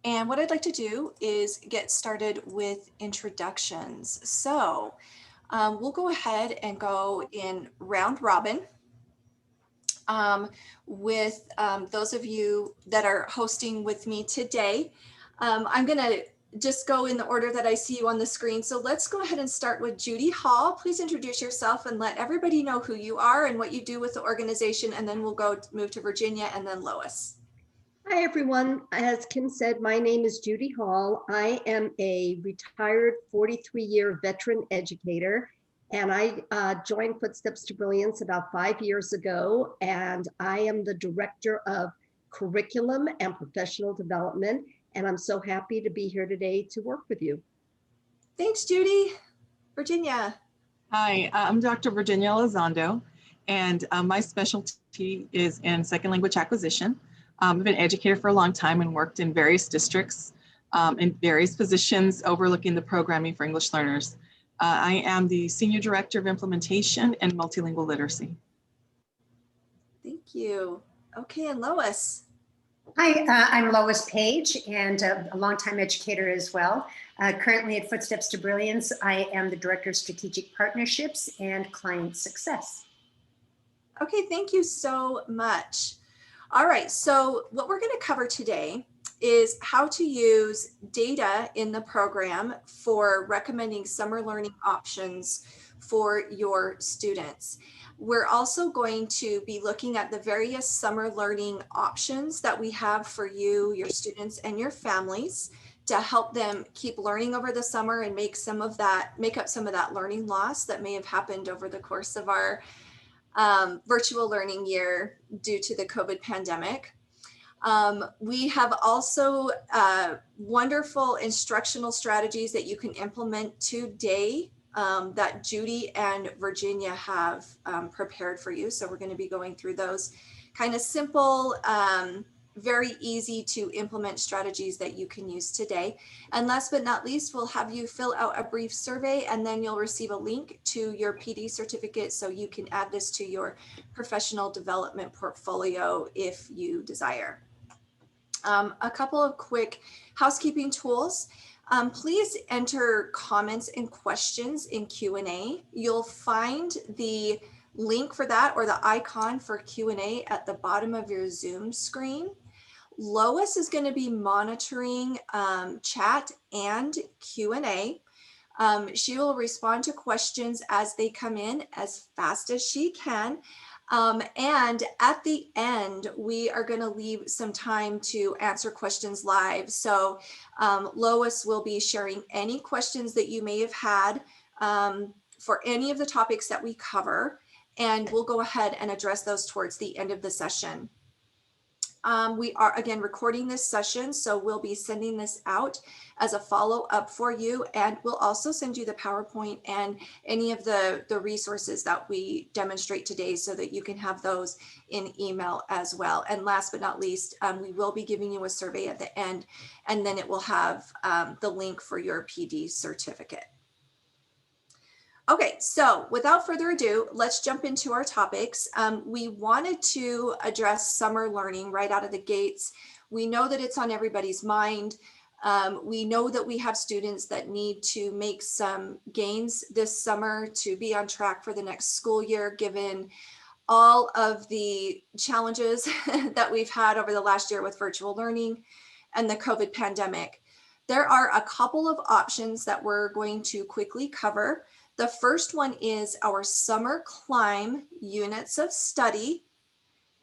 And what I'd like to do is get started with introductions. So we'll go ahead and go in round robin um, with those of you that are hosting with me today. I'm going to just go in the order that I see you on the screen. So let's go ahead and start with Judy Hall. Please introduce yourself and let everybody know who you are and what you do with the organization. And then we'll move to Virginia and then Lois. Hi, everyone. As Kim said, my name is Judy Hall. I am a retired 43-year veteran educator, and I joined Footsteps to Brilliance about 5 years ago, and I am the Director of Curriculum and Professional Development, and I'm so happy to be here today to work with you. Thanks, Judy. Virginia. Hi, I'm Dr. Virginia Elizondo, and my specialty is in second language acquisition. I've been an educator for a long time and worked in various districts in various positions overlooking the programming for English learners. I am the Senior Director of Implementation and Multilingual Literacy. Thank you. Okay, and Lois. Hi, I'm Lois Page, and a longtime educator as well. Currently at Footsteps to Brilliance, I am the Director of Strategic Partnerships and Client Success. Okay, thank you so much. All right, so what we're going to cover today is how to use data in the program for recommending summer learning options for your students. We're also going to be looking at the various summer learning options that we have for you, your students, and your families to help them keep learning over the summer and make up some of that learning loss that may have happened over the course of our virtual learning year due to the COVID pandemic. We have also wonderful instructional strategies that you can implement today that Judy and Virginia have prepared for you. So we're going to be going through those kind of simple, very easy to implement strategies that you can use today. And last but not least, we'll have you fill out a brief survey, and then you'll receive a link to your PD certificate so you can add this to your professional development portfolio if you desire. A couple of quick housekeeping tools. Please enter comments and questions in Q&A. You'll find the link for that or the icon for Q&A at the bottom of your Zoom screen. Lois is going to be monitoring chat and Q&A. She will respond to questions as they come in as fast as she can. And at the end, we are going to leave some time to answer questions live. So Lois will be sharing any questions that you may have had for any of the topics that we cover, and we'll go ahead and address those towards the end of the session. We are again recording this session, so we'll be sending this out as a follow-up for you, and we'll also send you the PowerPoint and any of the resources that we demonstrate today so that you can have those in email as well. And last but not least, we will be giving you a survey at the end, and then it will have the link for your PD certificate. Okay, so without further ado, let's jump into our topics. We wanted to address summer learning right out of the gates. We know that it's on everybody's mind. We know that we have students that need to make some gains this summer to be on track for the next school year, given all of the challenges that we've had over the last year with virtual learning and the COVID pandemic. There are a couple of options that we're going to quickly cover. The first one is our summer climb units of study.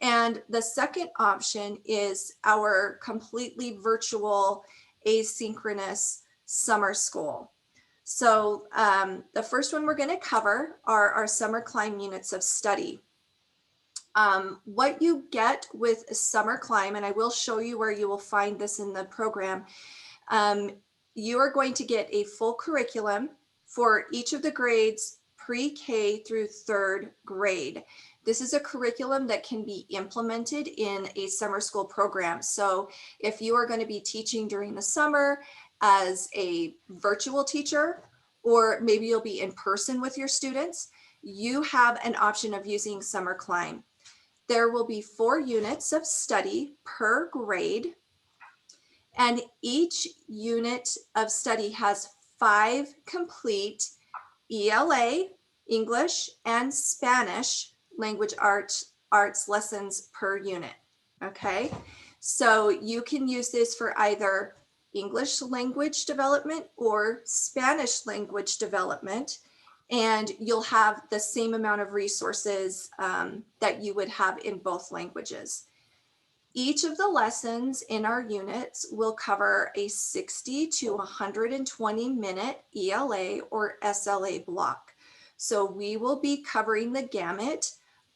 And the second option is our completely virtual asynchronous summer school. So the first one we're going to cover are our summer climb units of study. What you get with summer climb, and I will show you where you will find this in the program, you are going to get a full curriculum for each of the grades pre-K through third grade. This is a curriculum that can be implemented in a summer school program. So if you are going to be teaching during the summer as a virtual teacher, or maybe you'll be in person with your students, you have an option of using summer climb. There will be 4 units of study per grade. And each unit of study has 5 complete ELA, English, and Spanish language arts lessons per unit. Okay, so you can use this for either English language development or Spanish language development, and you'll have the same amount of resources that you would have in both languages. Each of the lessons in our units will cover a 60 to 120 minute ELA or SLA block. So we will be covering the gamut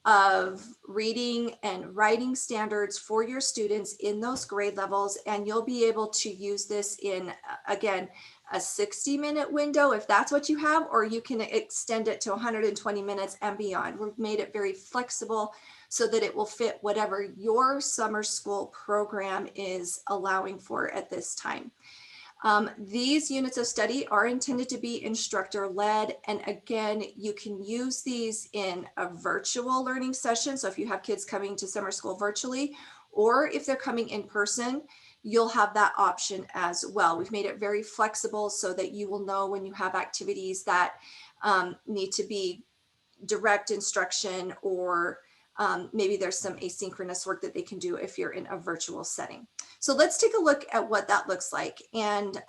of reading and writing standards for your students in those grade levels, and you'll be able to use this in, again, a 60-minute window if that's what you have, or you can extend it to 120 minutes and beyond. We've made it very flexible so that it will fit whatever your summer school program is allowing for at this time. These units of study are intended to be instructor led. And again, you can use these in a virtual learning session. So if you have kids coming to summer school virtually, or if they're coming in person, you'll have that option as well. We've made it very flexible so that you will know when you have activities that need to be direct instruction, or maybe there's some asynchronous work that they can do if you're in a virtual setting. So let's take a look at what that looks like. And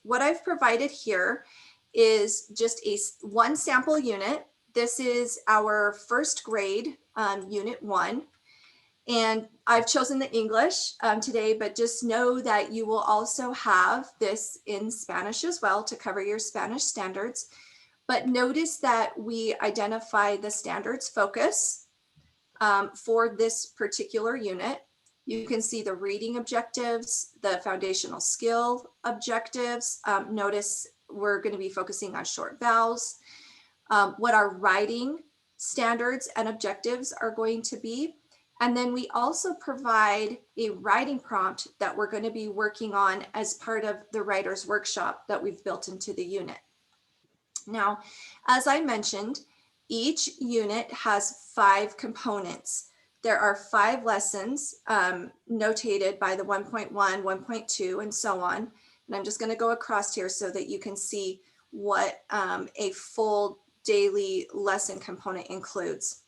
what I've provided here is just one sample unit. This is our first grade, unit 1. And I've chosen the English today, but just know that you will also have this in Spanish as well to cover your Spanish standards. But notice that we identify the standards focus for this particular unit. You can see the reading objectives, the foundational skill objectives. Notice we're going to be focusing on short vowels, what our writing standards and objectives are going to be. And then we also provide a writing prompt that we're going to be working on as part of the writer's workshop that we've built into the unit. Now, as I mentioned, each unit has 5 components. There are 5 lessons notated by the 1.1, 1.2, and so on. And I'm just going to go across here so that you can see what a full daily lesson component includes.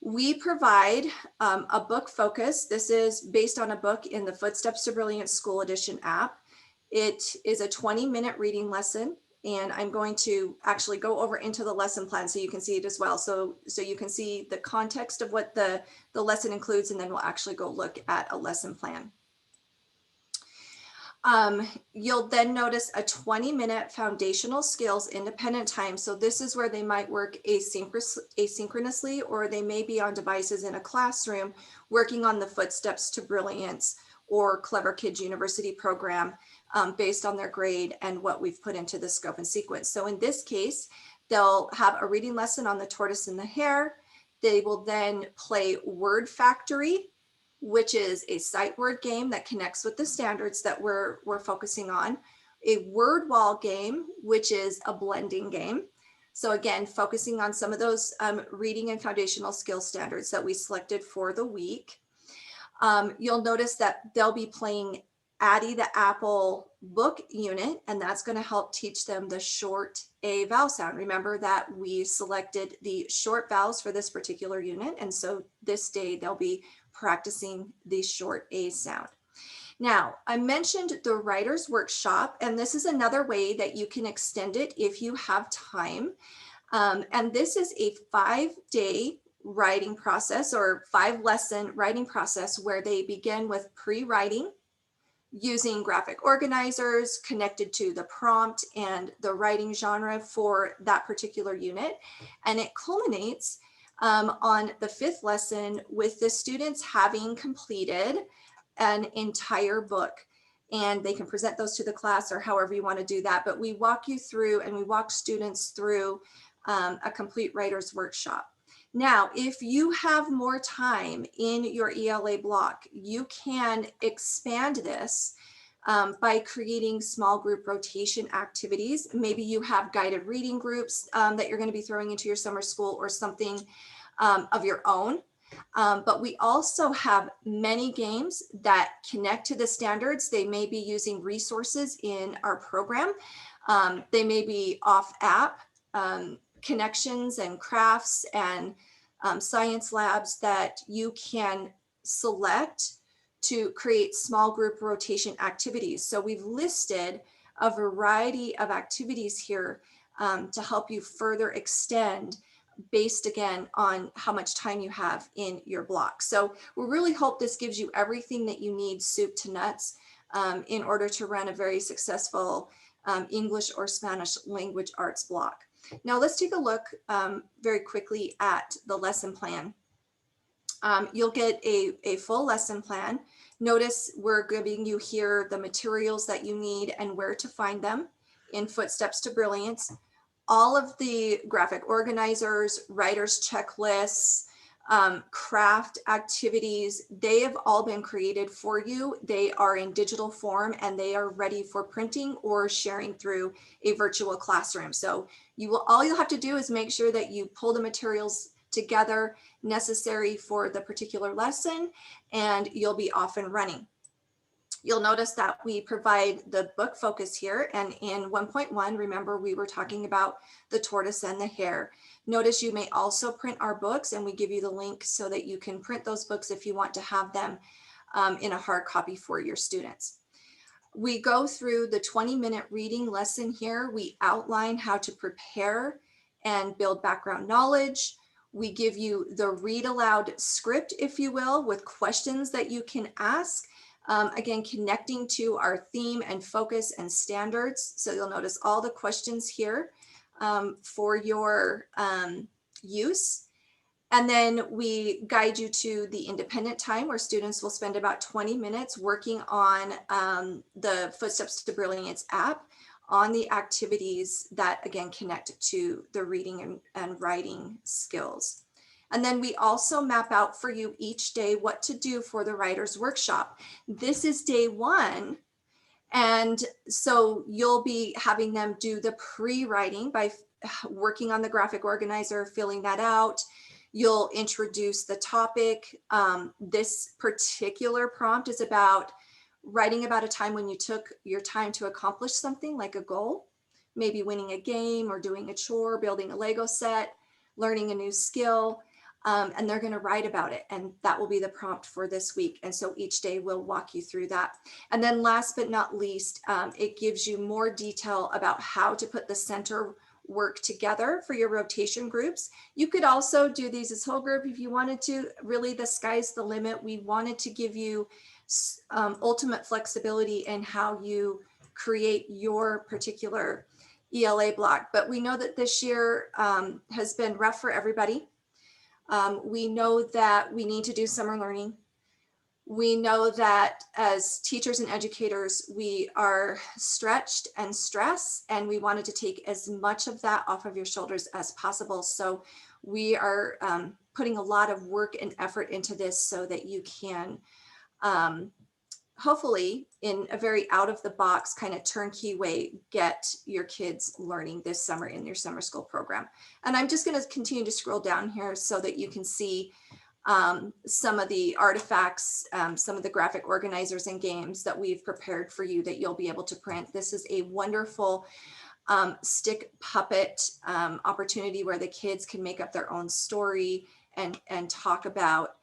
We provide a book focus. This is based on a book in the Footsteps to Brilliance School Edition app. It is a 20-minute reading lesson, and I'm going to actually go over into the lesson plan so you can see it as well. So you can see the context of what the lesson includes, and then we'll actually go look at a lesson plan. You'll then notice a 20-minute foundational skills independent time. So this is where they might work asynchronously, or they may be on devices in a classroom working on the Footsteps to Brilliance or Clever Kids University program based on their grade and what we've put into the scope and sequence. So in this case, they'll have a reading lesson on the tortoise and the hare. They will then play Word Factory, which is a sight word game that connects with the standards that we're focusing on. A word wall game, which is a blending game. So again, focusing on some of those reading and foundational skill standards that we selected for the week. You'll notice that they'll be playing Addie the Apple book unit, and that's going to help teach them the short A vowel sound. Remember that we selected the short vowels for this particular unit, and so this day they'll be practicing the short A sound. Now, I mentioned the writer's workshop, and this is another way that you can extend it if you have time. And this is a 5-day writing process, or 5-lesson writing process, where they begin with pre-writing using graphic organizers connected to the prompt and the writing genre for that particular unit. And it culminates on the 5th lesson with the students having completed an entire book. And they can present those to the class or however you want to do that. But we walk you through, and we walk students through a complete writer's workshop. Now, if you have more time in your ELA block, you can expand this by creating small group rotation activities. Maybe you have guided reading groups that you're going to be throwing into your summer school, or something of your own. But we also have many games that connect to the standards. They may be using resources in our program. They may be off app connections and crafts and science labs that you can select to create small group rotation activities. So we've listed a variety of activities here to help you further extend based again on how much time you have in your block. So we really hope this gives you everything that you need, soup to nuts, in order to run a very successful English or Spanish language arts block. Now let's take a look very quickly at the lesson plan. You'll get a full lesson plan. Notice we're giving you here the materials that you need and where to find them in Footsteps to Brilliance. All of the graphic organizers, writer's checklists, craft activities, they have all been created for you. They are in digital form and they are ready for printing or sharing through a virtual classroom. So all you'll have to do is make sure that you pull the materials together necessary for the particular lesson and you'll be off and running. You'll notice that we provide the book focus here, and in 1.1, remember we were talking about the tortoise and the hare. Notice you may also print our books, and we give you the link so that you can print those books if you want to have them in a hard copy for your students. We go through the 20-minute reading lesson here. We outline how to prepare and build background knowledge. We give you the read aloud script, if you will, with questions that you can ask. Again, connecting to our theme and focus and standards. So you'll notice all the questions here for your use. And then we guide you to the independent time where students will spend about 20 minutes working on the Footsteps to Brilliance app on the activities that again connect to the reading and writing skills. And then we also map out for you each day what to do for the writer's workshop. This is day one. And so you'll be having them do the pre-writing by working on the graphic organizer, filling that out. You'll introduce the topic. This particular prompt is about writing about a time when you took your time to accomplish something like a goal, maybe winning a game or doing a chore, building a Lego set, learning a new skill. And they're going to write about it. And that will be the prompt for this week. And so each day we'll walk you through that. And then last but not least, it gives you more detail about how to put the center work together for your rotation groups. You could also do these as whole group if you wanted to. Really, the sky's the limit. We wanted to give you ultimate flexibility in how you create your particular ELA block. But we know that this year has been rough for everybody. We know that we need to do summer learning. We know that as teachers and educators, we are stretched and stressed, and we wanted to take as much of that off of your shoulders as possible. So we are putting a lot of work and effort into this so that you can hopefully in a very out of the box kind of turnkey way, get your kids learning this summer in your summer school program. And I'm just going to continue to scroll down here so that you can see some of the artifacts, some of the graphic organizers and games that we've prepared for you that you'll be able to print. This is a wonderful stick puppet opportunity where the kids can make up their own story and talk about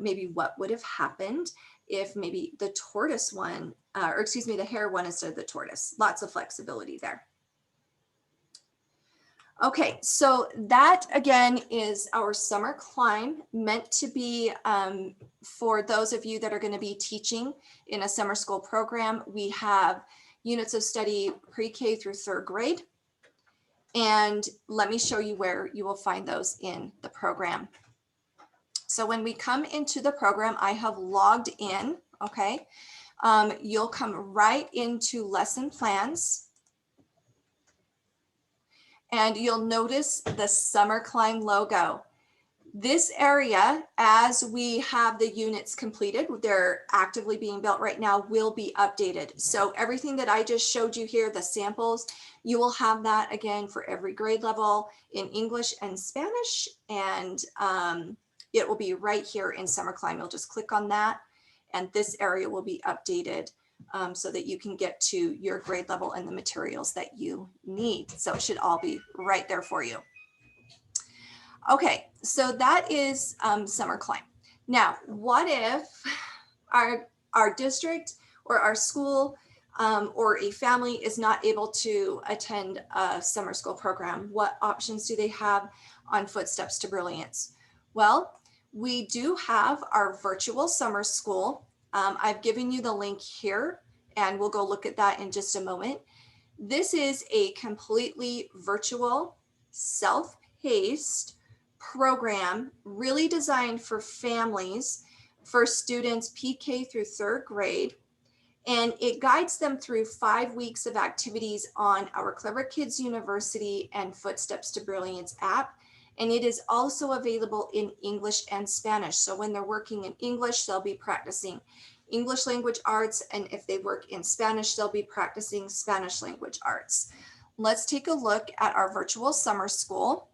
maybe what would have happened if maybe the tortoise one, or excuse me, the hare one instead of the tortoise. Lots of flexibility there. Okay, so that again is our summer climb, meant to be for those of you that are going to be teaching in a summer school program. We have units of study pre-K through third grade. And let me show you where you will find those in the program. So when we come into the program, I have logged in, okay? You'll come right into lesson plans. And you'll notice the Summer Climb logo. This area, as we have the units completed, they're actively being built right now, will be updated. So everything that I just showed you here, the samples, you will have that again for every grade level in English and Spanish and it will be right here in Summer Climb. You'll just click on that and this area will be updated so that you can get to your grade level and the materials that you need. So it should all be right there for you. Okay, so that is Summer Climb. Now, what if our district or our school or a family is not able to attend a summer school program? What options do they have on Footsteps to Brilliance? Well, we do have our virtual summer school. I've given you the link here and we'll go look at that in just a moment. This is a completely virtual, self-paced program really designed for families, for students PK through 3rd grade. And it guides them through 5 weeks of activities on our Clever Kids University and Footsteps to Brilliance app. And it is also available in English and Spanish. So when they're working in English, they'll be practicing English language arts. And if they work in Spanish, they'll be practicing Spanish language arts. Let's take a look at our virtual summer school.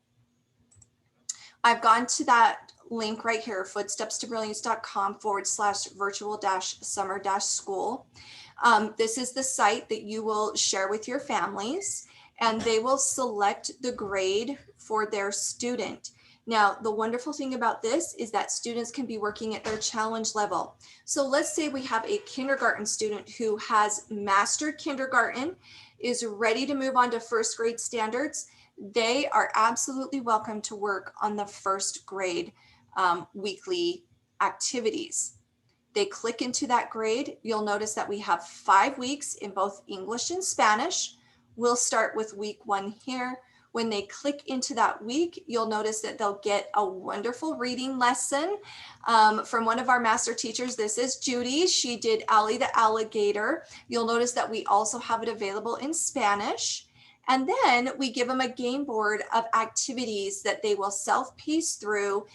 I've gone to that link right here, footsteps2brilliance.com/virtual-summer-school. This is the site that you will share with your families and they will select the grade for their student. Now, the wonderful thing about this is that students can be working at their challenge level. So let's say we have a kindergarten student who has mastered kindergarten, is ready to move on to 1st grade standards. They are absolutely welcome to work on the 1st grade weekly activities. They click into that grade. You'll notice that we have 5 weeks in both English and Spanish. We'll start with week 1 here. When they click into that week, you'll notice that they'll get a wonderful reading lesson from one of our master teachers. This is Judy. She did Allie the Alligator. You'll notice that we also have it available in Spanish. And then we give them a game board of activities that they will self-pace through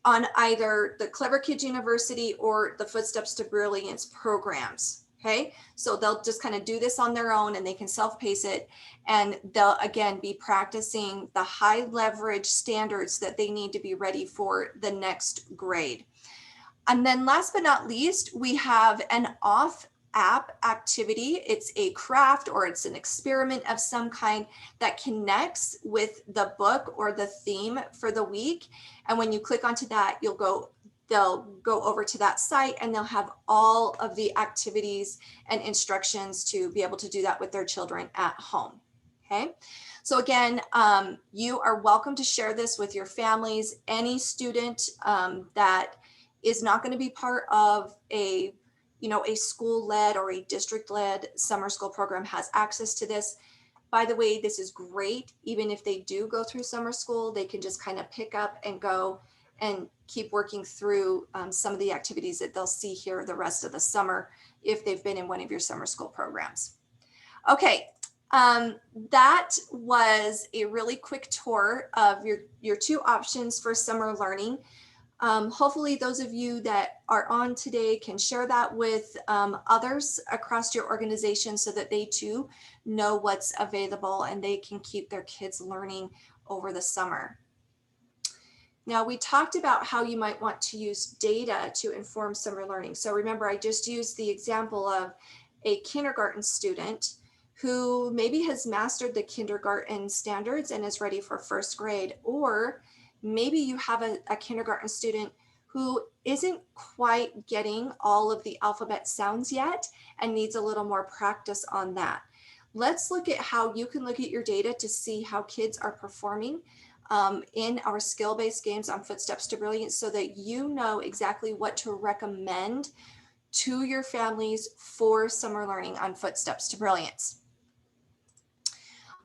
on either the Clever Kids University or the Footsteps to Brilliance programs. Okay, so they'll just kind of do this on their own and they can self-pace it. And they'll again be practicing the high leverage standards that they need to be ready for the next grade. And then last but not least, we have an off app activity. It's a craft or it's an experiment of some kind that connects with the book or the theme for the week. And when you click onto that, they'll go over to that site and they'll have all of the activities and instructions to be able to do that with their children at home. Okay. So again, you are welcome to share this with your families. Any student that is not going to be part of a school-led or a district-led summer school program has access to this. By the way, this is great. Even if they do go through summer school, they can just kind of pick up and go and keep working through some of the activities that they'll see here the rest of the summer if they've been in one of your summer school programs. Okay, that was a really quick tour of your 2 options for summer learning. Hopefully those of you that are on today can share that with others across your organization so that they too know what's available and they can keep their kids learning over the summer. Now, we talked about how you might want to use data to inform summer learning. So remember, I just used the example of a kindergarten student who maybe has mastered the kindergarten standards and is ready for 1st grade, or maybe you have a kindergarten student who isn't quite getting all of the alphabet sounds yet and needs a little more practice on that. Let's look at how you can look at your data to see how kids are performing in our skill-based games on Footsteps to Brilliance so that you know exactly what to recommend to your families for summer learning on Footsteps to Brilliance.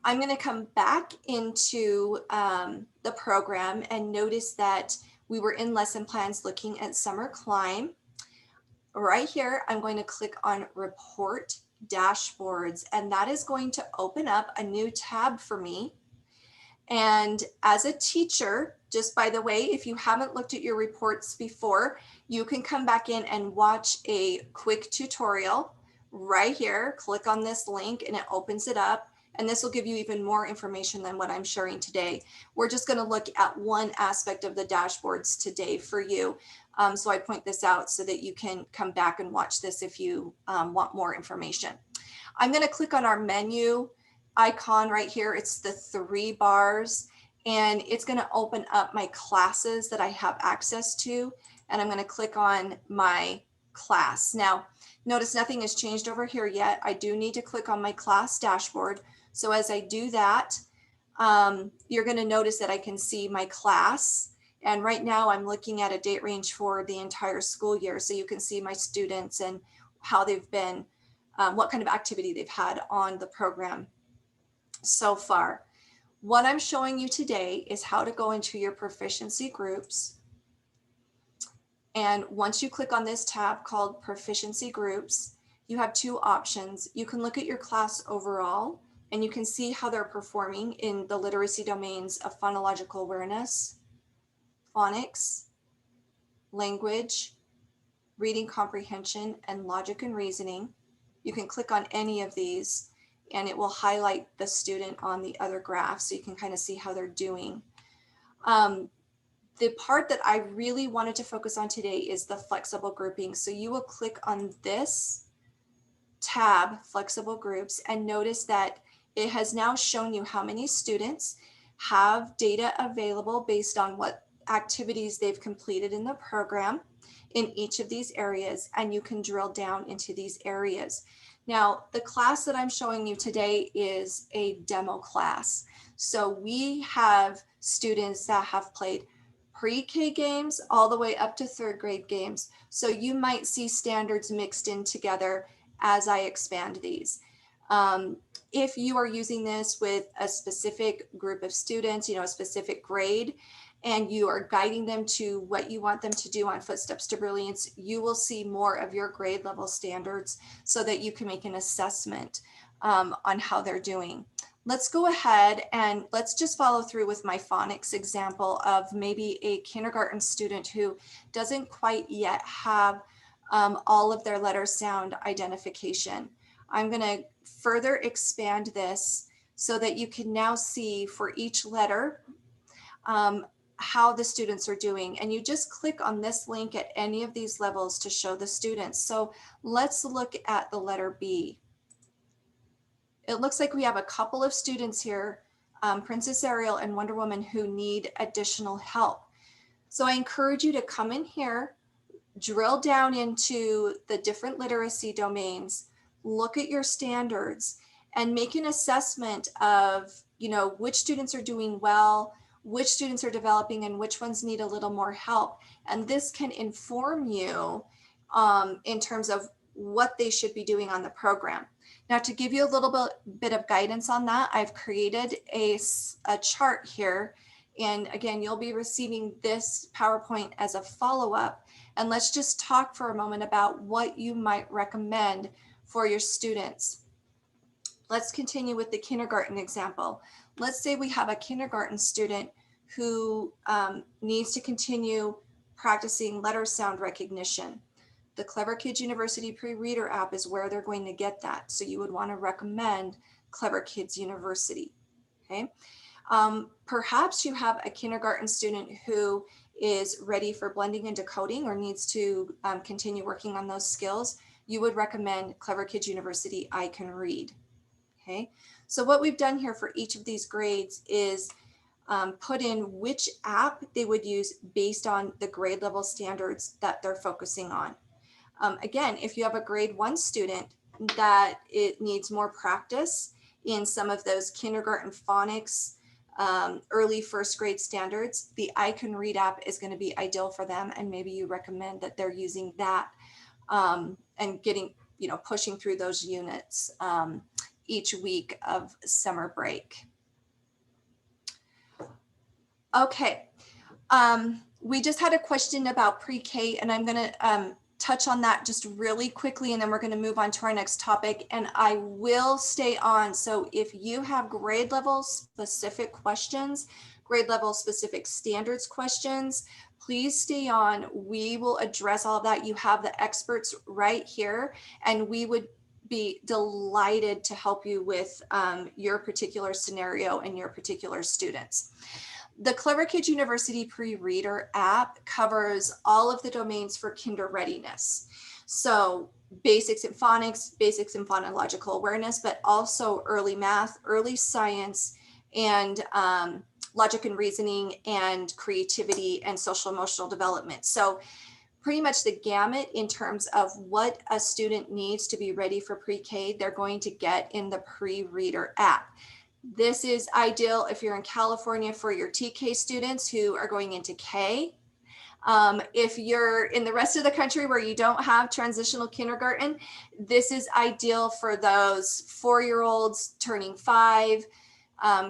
I'm going to come back into the program and notice that we were in lesson plans looking at Summer Climb. Right here, I'm going to click on Report Dashboards, and that is going to open up a new tab for me. And as a teacher, just by the way, if you haven't looked at your reports before, you can come back in and watch a quick tutorial right here. Click on this link and it opens it up. And this will give you even more information than what I'm sharing today. We're just going to look at one aspect of the dashboards today for you. So I point this out so that you can come back and watch this if you want more information. I'm going to click on our menu icon right here. It's the 3 bars, and it's going to open up my classes that I have access to. And I'm going to click on my class. Now, notice nothing has changed over here yet. I do need to click on my class dashboard. So as I do that, you're going to notice that I can see my class. And right now I'm looking at a date range for the entire school year. So you can see my students and how they've been, what kind of activity they've had on the program so far. What I'm showing you today is how to go into your proficiency groups. And once you click on this tab called Proficiency Groups, you have 2 options. You can look at your class overall, and you can see how they're performing in the literacy domains of phonological awareness, phonics, language, reading comprehension, and logic and reasoning. You can click on any of these, and it will highlight the student on the other graph, so you can kind of see how they're doing. The part that I really wanted to focus on today is the flexible grouping. So you will click on this tab, Flexible Groups, and notice that it has now shown you how many students have data available based on what activities they've completed in the program in each of these areas, and you can drill down into these areas. Now, the class that I'm showing you today is a demo class. So we have students that have played pre-K games all the way up to 3rd grade games. So you might see standards mixed in together as I expand these. If you are using this with a specific group of students, a specific grade, and you are guiding them to what you want them to do on Footsteps to Brilliance, you will see more of your grade level standards so that you can make an assessment on how they're doing. Let's go ahead and let's just follow through with my phonics example of maybe a kindergarten student who doesn't quite yet have all of their letter sound identification. I'm going to further expand this so that you can now see for each letter how the students are doing. And you just click on this link at any of these levels to show the students. So let's look at the letter B. It looks like we have a couple of students here, Princess Ariel and Wonder Woman, who need additional help. So I encourage you to come in here, drill down into the different literacy domains, look at your standards, and make an assessment of, which students are doing well, which students are developing, and which ones need a little more help. And this can inform you in terms of what they should be doing on the program. Now, to give you a little bit of guidance on that, I've created a chart here. And again, you'll be receiving this PowerPoint as a follow-up. And let's just talk for a moment about what you might recommend for your students. Let's continue with the kindergarten example. Let's say we have a kindergarten student who needs to continue practicing letter sound recognition. The Clever Kids University Pre-Reader app is where they're going to get that. So you would want to recommend Clever Kids University, okay? Perhaps you have a kindergarten student who is ready for blending and decoding or needs to continue working on those skills. You would recommend Clever Kids University I Can Read, okay? So what we've done here for each of these grades is put in which app they would use based on the grade level standards that they're focusing on. Again, if you have a grade 1 student that it needs more practice in some of those kindergarten phonics, early 1st grade standards, the I Can Read app is going to be ideal for them. And maybe you recommend that they're using that and getting, pushing through those units each week of summer break. Okay. We just had a question about pre-K, and I'm going to touch on that just really quickly, and then we're going to move on to our next topic. And I will stay on. So if you have grade level specific questions, grade level specific standards questions, please stay on. We will address all of that. You have the experts right here, and we would be delighted to help you with your particular scenario and your particular students. The Clever Kids University Pre-Reader app covers all of the domains for kinder readiness. So basics in phonics, basics in phonological awareness, but also early math, early science, and logic and reasoning, and creativity and social emotional development. So pretty much the gamut in terms of what a student needs to be ready for pre-K, they're going to get in the Pre-Reader app. This is ideal if you're in California for your TK students who are going into K. If you're in the rest of the country where you don't have transitional kindergarten, this is ideal for those 4-year-olds turning 5,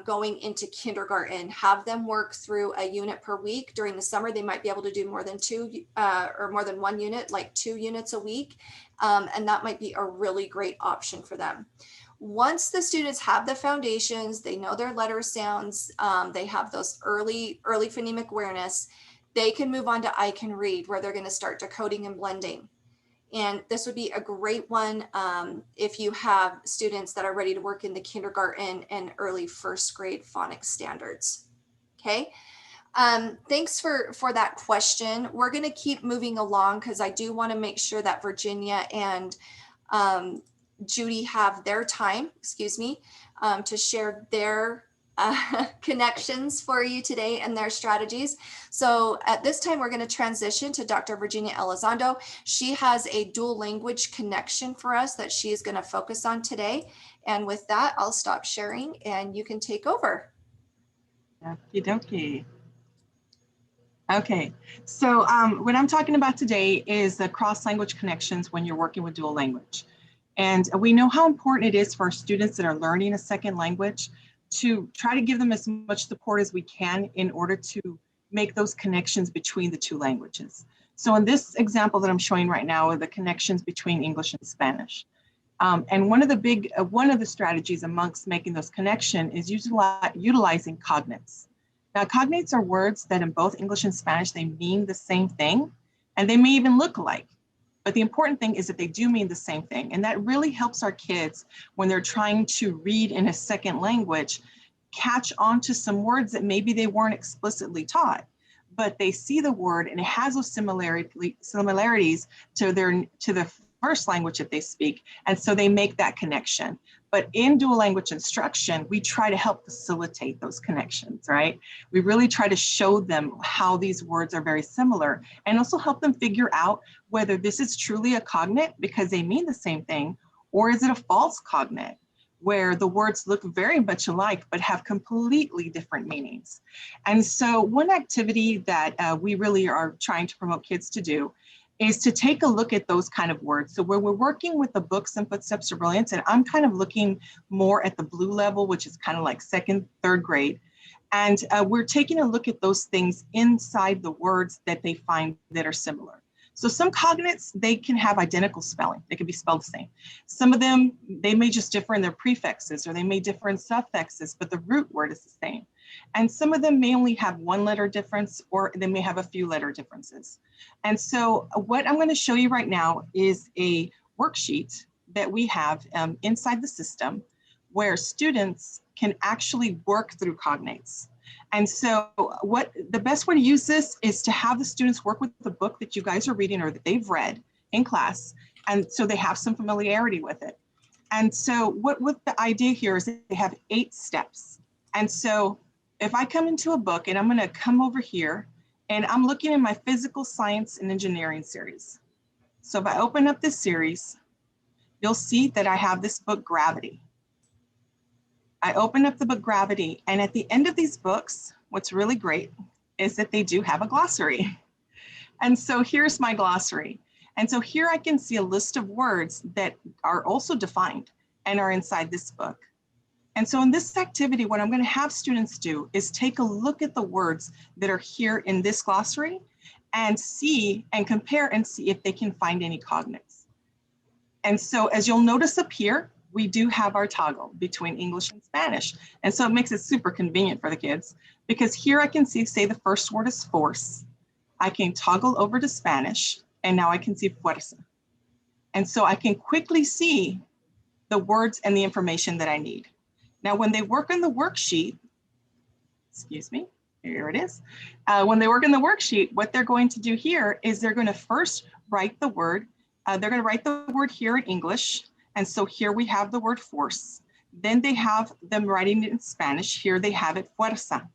going into kindergarten. Have them work through a unit per week. During the summer, they might be able to do more than 2 or more than 1 unit, like 2 units a week. And that might be a really great option for them. Once the students have the foundations, they know their letter sounds, they have those early phonemic awareness, they can move on to I Can Read, where they're going to start decoding and blending. And this would be a great one if you have students that are ready to work in the kindergarten and early first grade phonics standards. Okay. Thanks for that question. We're going to keep moving along because I do want to make sure that Virginia and Judy have their time, to share their connections for you today and their strategies. So at this time, we're going to transition to Dr. Virginia Elizondo. She has a dual language connection for us that she is going to focus on today. And with that, I'll stop sharing and you can take over. Okie dokie. Okay, so what I'm talking about today is the cross-language connections when you're working with dual language. And we know how important it is for our students that are learning a second language to try to give them as much support as we can in order to make those connections between the 2 languages. So in this example that I'm showing right now are the connections between English and Spanish. And one of the strategies amongst making those connections is utilizing cognates. Now, cognates are words that in both English and Spanish, they mean the same thing, and they may even look alike. But the important thing is that they do mean the same thing. And that really helps our kids when they're trying to read in a second language, catch on to some words that maybe they weren't explicitly taught, but they see the word and it has those similarities to the first language that they speak. And so they make that connection. But in dual language instruction, we try to help facilitate those connections, right? We really try to show them how these words are very similar and also help them figure out whether this is truly a cognate because they mean the same thing, or is it a false cognate where the words look very much alike but have completely different meanings. And so one activity that we really are trying to promote kids to do is to take a look at those kind of words. So where we're working with the books and Footsteps to Brilliance, and I'm kind of looking more at the blue level, which is kind of like 2nd, 3rd grade. And we're taking a look at those things inside the words that they find that are similar. So some cognates, they can have identical spelling. They can be spelled the same. Some of them, they may just differ in their prefixes or they may differ in suffixes, but the root word is the same. And some of them may only have 1 letter difference or they may have a few letter differences. And so what I'm going to show you right now is a worksheet that we have inside the system where students can actually work through cognates. And so the best way to use this is to have the students work with the book that you guys are reading or that they've read in class. And so they have some familiarity with it. And so what the idea here is that they have 8 steps. And so if I come into a book and I'm going to come over here and I'm looking in my physical science and engineering series. So if I open up this series, you'll see that I have this book, Gravity. I open up the book Gravity, and at the end of these books, what's really great is that they do have a glossary. And so here's my glossary. And so here I can see a list of words that are also defined and are inside this book. And so in this activity, what I'm going to have students do is take a look at the words that are here in this glossary and see and compare and see if they can find any cognates. And so as you'll notice up here, we do have our toggle between English and Spanish. And so it makes it super convenient for the kids because here I can see, say the first word is force. I can toggle over to Spanish and now I can see fuerza. And so I can quickly see the words and the information that I need. Now, when they work on the worksheet, excuse me, here it is. When they work in the worksheet, what they're going to do here is they're going to first write the word. They're going to write the word here in English. And so here we have the word force. Then they have them writing it in Spanish. Here they have it fuerza.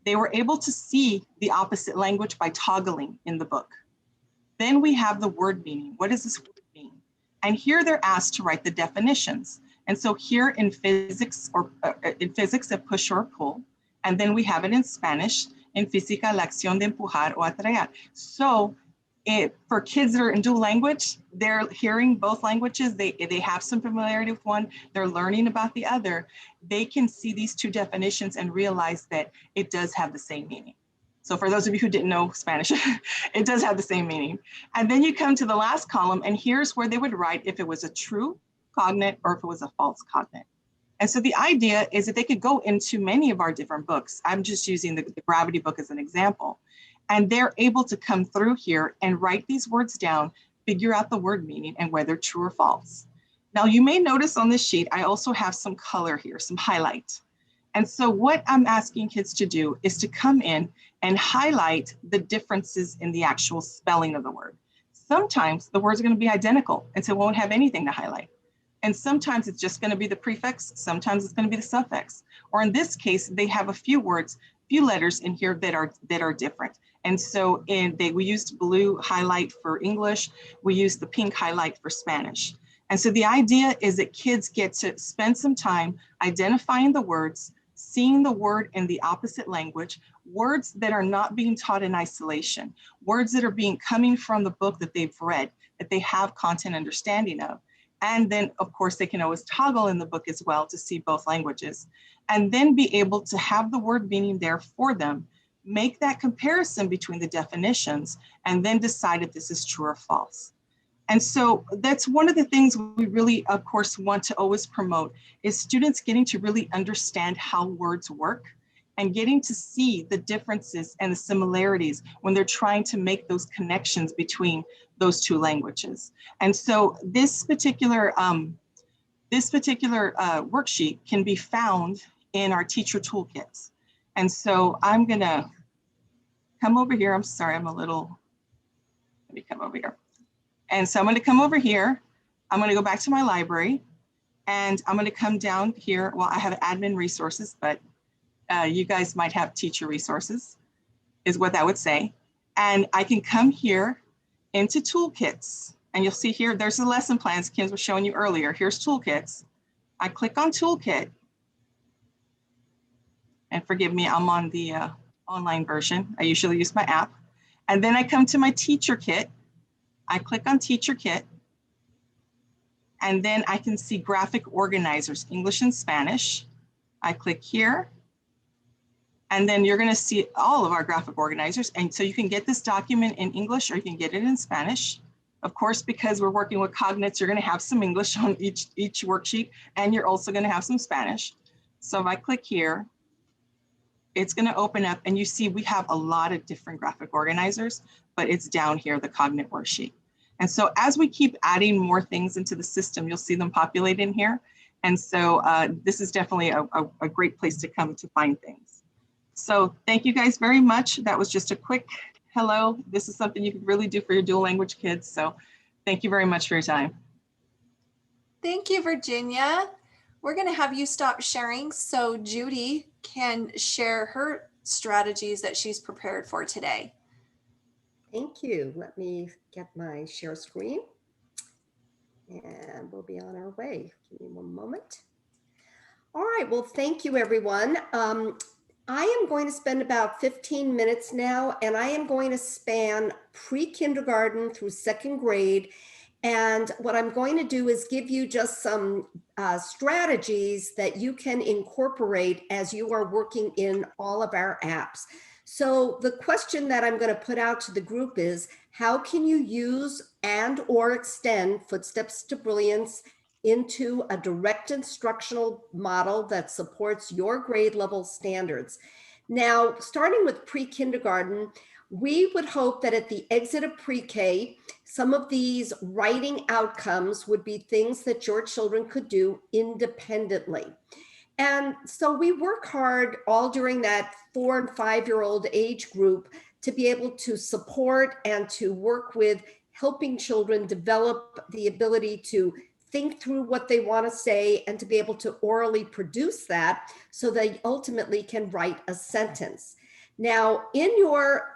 They were able to see the opposite language by toggling in the book. Then we have the word meaning. What does this word mean? And here they're asked to write the definitions. And so here in physics, a push or a pull. And then we have it in Spanish, in física, la acción de empujar o atraer. So for kids that are in dual language, they're hearing both languages. They have some familiarity with one. They're learning about the other. They can see these two definitions and realize that it does have the same meaning. So for those of you who didn't know Spanish, it does have the same meaning. And then you come to the last column, and here's where they would write if it was a true cognate or if it was a false cognate. And so the idea is that they could go into many of our different books. I'm just using the gravity book as an example. And they're able to come through here and write these words down, figure out the word meaning and whether true or false. Now you may notice on this sheet, I also have some color here, some highlight. And so what I'm asking kids to do is to come in and highlight the differences in the actual spelling of the word. Sometimes the words are going to be identical, and so it won't have anything to highlight. And sometimes it's just going to be the prefix. Sometimes it's going to be the suffix. Or in this case, they have a few words, few letters in here that are different. And so we used blue highlight for English. We used the pink highlight for Spanish. And so the idea is that kids get to spend some time identifying the words, seeing the word in the opposite language, words that are not being taught in isolation, words that are coming from the book that they've read, that they have content understanding of. And then, of course, they can always toggle in the book as well to see both languages, and then be able to have the word meaning there for them, make that comparison between the definitions, and then decide if this is true or false. And so that's one of the things we really, of course, want to always promote is students getting to really understand how words work and getting to see the differences and the similarities when they're trying to make those connections between those two languages. And so this particular worksheet can be found in our teacher toolkits. And so I'm gonna come over here. I'm sorry, let me come over here. And so I'm gonna come over here. I'm gonna go back to my library and I'm gonna come down here. Well, I have admin resources, but you guys might have teacher resources, is what that would say. And I can come here into toolkits. And you'll see here, there's the lesson plans Kim was showing you earlier. Here's toolkits. I click on toolkit. And forgive me, I'm on the online version. I usually use my app. And then I come to my teacher kit. I click on teacher kit. And then I can see graphic organizers, English and Spanish. I click here. And then you're going to see all of our graphic organizers. And so you can get this document in English or you can get it in Spanish. Of course, because we're working with Cognates, you're going to have some English on each worksheet, and you're also going to have some Spanish. So if I click here, it's going to open up and you see we have a lot of different graphic organizers, but it's down here, the Cognate worksheet. And so as we keep adding more things into the system, you'll see them populate in here. And so this is definitely a great place to come to find things. So thank you guys very much. That was just a quick hello. This is something you could really do for your dual language kids. So thank you very much for your time. Thank you, Virginia. We're going to have you stop sharing so Judy can share her strategies that she's prepared for today. Thank you. Let me get my share screen and we'll be on our way. Give me one moment. All right, well, thank you, everyone. I am going to spend about 15 minutes now, and I am going to span pre-kindergarten through second grade. And what I'm going to do is give you just some strategies that you can incorporate as you are working in all of our apps. So the question that I'm going to put out to the group is, how can you use and or extend Footsteps to Brilliance into a direct instructional model that supports your grade level standards? Now, starting with pre-kindergarten, We would hope that at the exit of pre-K, some of these writing outcomes would be things that your children could do independently. And so we work hard all during that 4 and 5-year-old age group to be able to support and to work with helping children develop the ability to think through what they want to say and to be able to orally produce that so they ultimately can write a sentence. Now, in your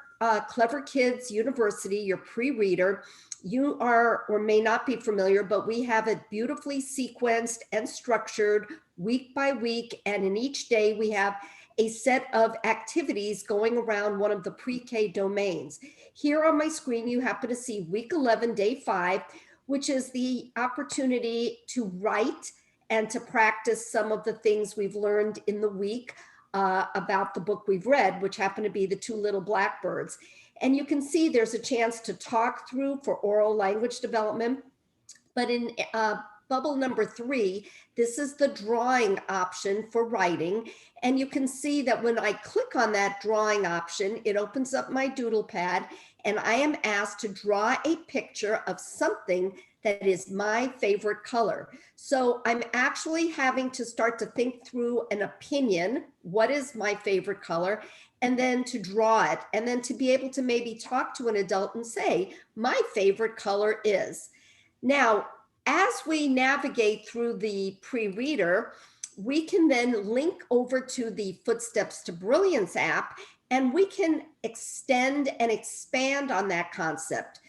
Clever Kids University, your pre-reader, you are or may not be familiar, but we have it beautifully sequenced and structured week by week. And in each day, we have a set of activities going around one of the pre-K domains. Here on my screen, you happen to see week 11, day 5, which is the opportunity to write and to practice some of the things we've learned in the week about the book we've read, which happened to be The Two Little Blackbirds. And you can see there's a chance to talk through for oral language development. But in bubble number 3, this is the drawing option for writing. And you can see that when I click on that drawing option, it opens up my doodle pad and I am asked to draw a picture of something that is my favorite color. So I'm actually having to start to think through an opinion. What is my favorite color? And then to draw it, and then to be able to maybe talk to an adult and say, my favorite color is. Now, as we navigate through the pre-reader, we can then link over to the Footsteps to Brilliance app, and we can extend and expand on that concept.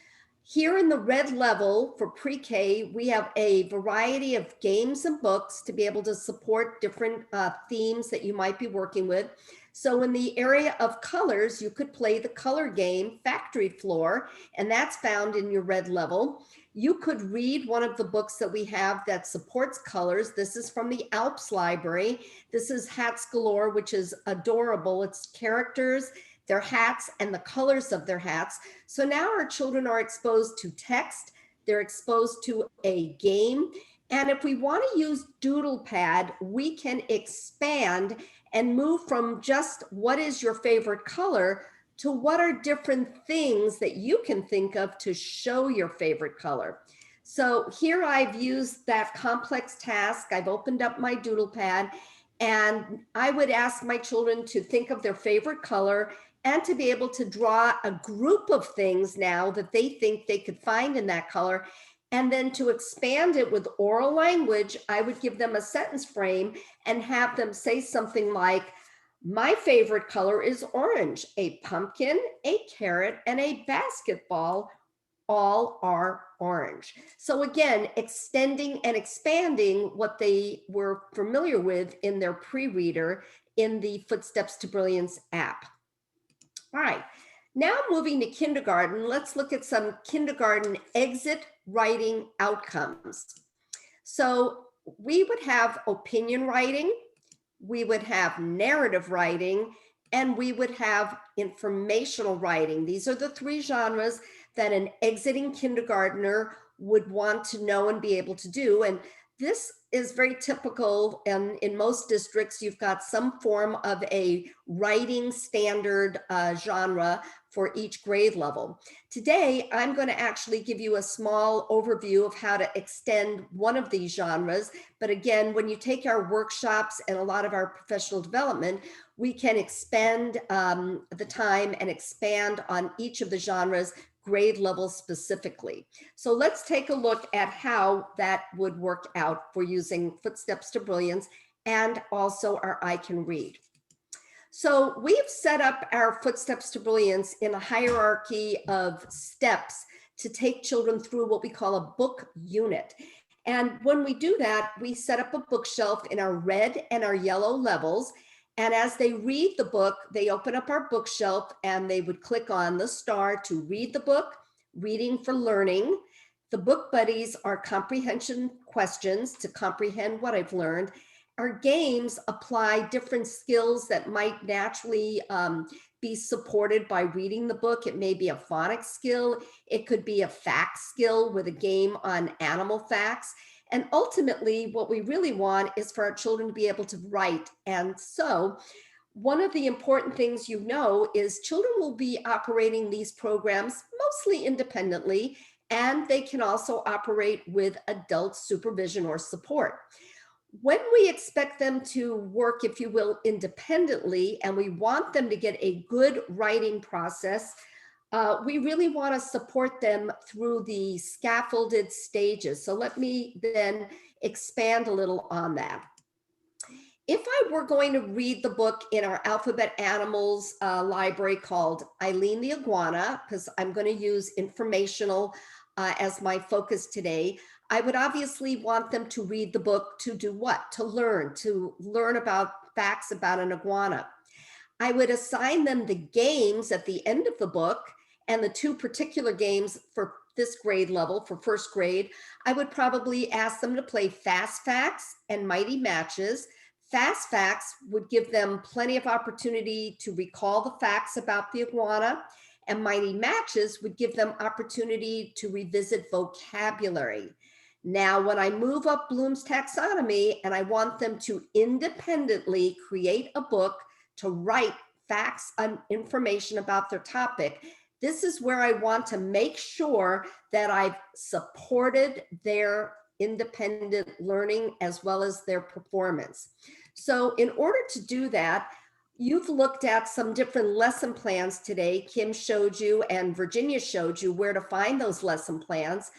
Here in the red level for pre-K, we have a variety of games and books to be able to support different themes that you might be working with. So in the area of colors, you could play the color game Factory Floor, and that's found in your red level. You could read one of the books that we have that supports colors. This is from the Alps Library. This is Hats Galore, which is adorable. It's characters, their hats, and the colors of their hats. So now our children are exposed to text, they're exposed to a game. And if we want to use Doodle Pad, we can expand and move from just what is your favorite color to what are different things that you can think of to show your favorite color. So here I've used that complex task. I've opened up my Doodle Pad, and I would ask my children to think of their favorite color and to be able to draw a group of things now that they think they could find in that color. And then to expand it with oral language, I would give them a sentence frame and have them say something like, my favorite color is orange. A pumpkin, a carrot, and a basketball all are orange. So again, extending and expanding what they were familiar with in their pre-reader in the Footsteps to Brilliance app. All right, now moving to kindergarten, let's look at some kindergarten exit writing outcomes. So we would have opinion writing, we would have narrative writing, and we would have informational writing. These are the 3 genres that an exiting kindergartner would want to know and be able to do. And this is very typical, and in most districts, you've got some form of a writing standard genre for each grade level. Today, I'm going to actually give you a small overview of how to extend one of these genres. But again, when you take our workshops and a lot of our professional development, we can expend the time and expand on each of the genres grade level specifically. So let's take a look at how that would work out for using Footsteps to Brilliance and also our I Can Read. So we've set up our Footsteps to Brilliance in a hierarchy of steps to take children through what we call a book unit. And when we do that, we set up a bookshelf in our red and our yellow levels. And as they read the book, they open up our bookshelf and they would click on the star to read the book, reading for learning. The book buddies are comprehension questions to comprehend what I've learned. Our games apply different skills that might naturally be supported by reading the book. It may be a phonics skill. It could be a fact skill with a game on animal facts. And ultimately, what we really want is for our children to be able to write. And so One of the important things you know is children will be operating these programs mostly independently, and they can also operate with adult supervision or support. When we expect them to work, if you will, independently, and we want them to get a good writing process, we really want to support them through the scaffolded stages. So let me then expand a little on that. If I were going to read the book in our Alphabet Animals library called Eileen the Iguana, because I'm going to use informational as my focus today, I would obviously want them to read the book to do what? To learn about facts about an iguana. I would assign them the games at the end of the book, and the two particular games for this grade level, for first grade, I would probably ask them to play Fast Facts and Mighty Matches. Fast Facts would give them plenty of opportunity to recall the facts about the iguana, and Mighty Matches would give them opportunity to revisit vocabulary. Now, when I move up Bloom's taxonomy and I want them to independently create a book to write facts and information about their topic, this is where I want to make sure that I've supported their independent learning as well as their performance. So in order to do that, you've looked at some different lesson plans today. Kim showed you and Virginia showed you where to find those lesson plans.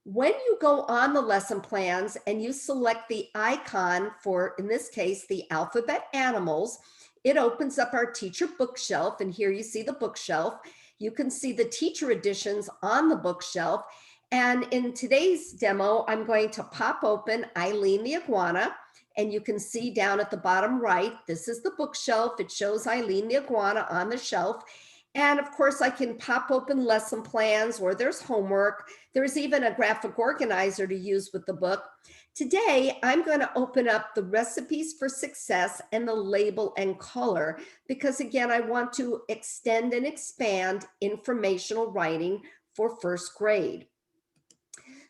When you go on the lesson plans and you select the icon for, in this case, the alphabet animals, it opens up our teacher bookshelf. And here you see the bookshelf. You can see the teacher editions on the bookshelf. And in today's demo, I'm going to pop open Eileen the Iguana. And you can see down at the bottom right, this is the bookshelf. It shows Eileen the Iguana on the shelf. And of course, I can pop open lesson plans, or there's homework. There's even a graphic organizer to use with the book. Today, I'm going to open up the recipes for success and the label and color, because again, I want to extend and expand informational writing for first grade.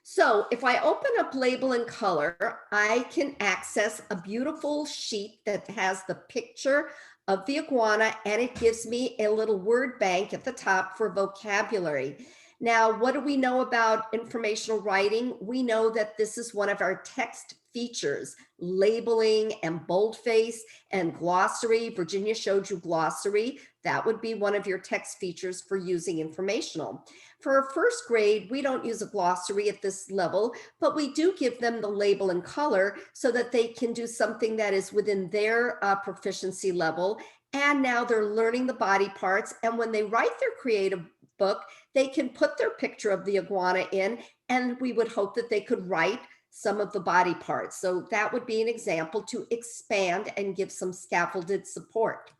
So if I open up label and color, I can access a beautiful sheet that has the picture of the iguana, and it gives me a little word bank at the top for vocabulary. Now, what do we know about informational writing? We know that this is one of our text features, labeling and boldface and glossary. Virginia showed you glossary. That would be one of your text features for using informational. For our first grade, we don't use a glossary at this level, but we do give them the label and color so that they can do something that is within their proficiency level. And now they're learning the body parts. And when they write their creative book, they can put their picture of the iguana in, and we would hope that they could write some of the body parts. So that would be an example to expand and give some scaffolded support.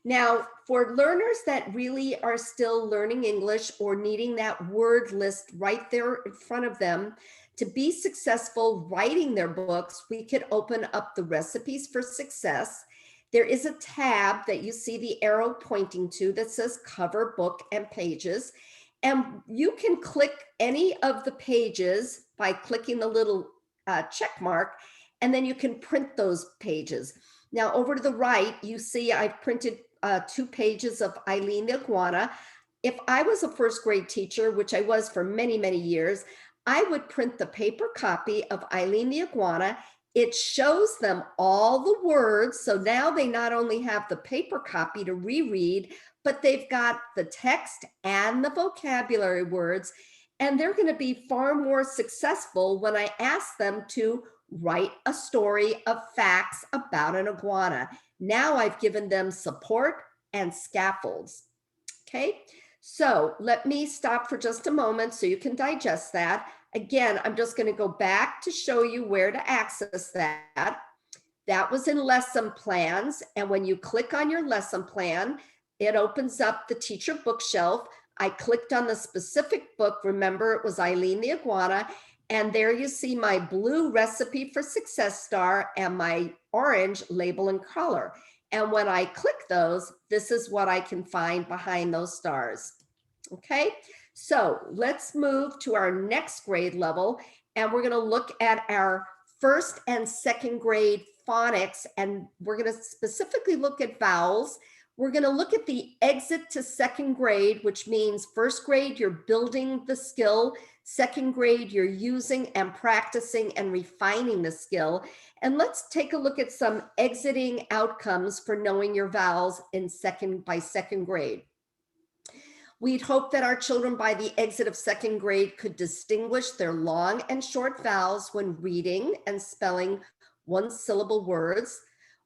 Now, for learners that really are still learning English or needing that word list right there in front of them, to be successful writing their books, we could open up the recipes for success. There is a tab that you see the arrow pointing to that says cover, book, and pages. And you can click any of the pages by clicking the little check mark, and then you can print those pages. Now, over to the right, you see I've printed 2 pages of Eileen the Iguana. If I was a first grade teacher, which I was for many, many years, I would print the paper copy of Eileen the Iguana. It shows them all the words. So now they not only have the paper copy to reread, but they've got the text and the vocabulary words. And they're going to be far more successful when I ask them to write a story of facts about an iguana. Now I've given them support and scaffolds. Okay, so let me stop for just a moment so you can digest that. Again, I'm just going to go back to show you where to access that. That was in lesson plans. And when you click on your lesson plan, it opens up the teacher bookshelf. I clicked on the specific book. Remember, it was Eileen the Iguana. And there you see my blue recipe for success star and my orange label and color. And when I click those, this is what I can find behind those stars. Okay, so let's move to our next grade level, and we're going to look at our first and second grade phonics, and we're going to specifically look at vowels. We're going to look at the exit to second grade, which means first grade, you're building the skill. Second grade, you're using and practicing and refining the skill. And let's take a look at some exiting outcomes for knowing your vowels by second grade. We'd hope that our children by the exit of second grade could distinguish their long and short vowels when reading and spelling one-syllable words.